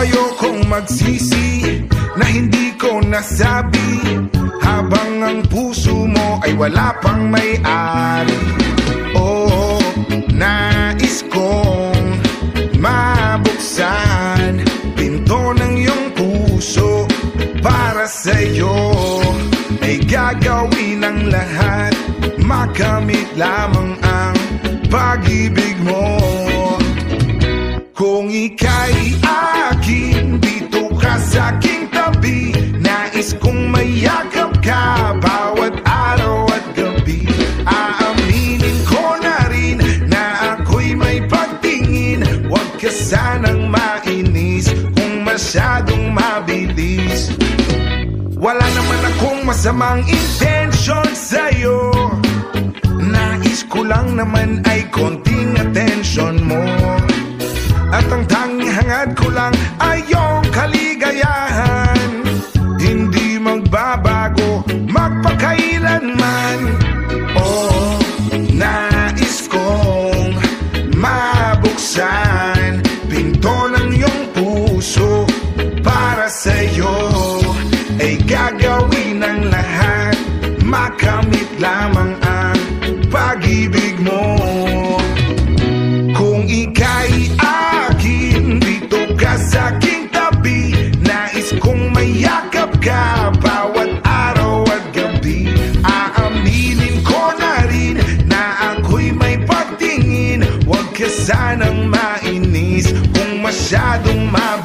Ayokong magsisi na hindi ko nasabi, habang ang puso mo ay wala pang may-ari. Oh, nais kong mabuksan pinto ng iyong puso para sa'yo. Ay gagawin ang lahat, makamit lamang ang pag-ibig mo. Kung ika'y akin, dito ka sa'king tabi. Nais kong mayakap ka bawat araw at gabi. Aaminin ko na rin na ako'y may pagtingin. Huwag ka sanang mainis kung masyadong mabilis. Wala naman akong masamang intensyon sa'yo. Nais ko lang naman ay konting atensyon mo. At ang tanging hangad ko lang ay iyong kaligayahan. Hindi magbabago magpakailanman. Oh, nais kong mabuksan pinto ng iyong puso para sa'yo. Ay gagawin ang lahat, makamit lamang ang pag-ibig mo. Kung ika'y akin, dito ka sa'king tabi. Nais kong mayakap ka bawat araw at gabi. Aaminin ko na rin na ako'y may pagtingin. Huwag ka sanang mainis kung masyadong mabilis.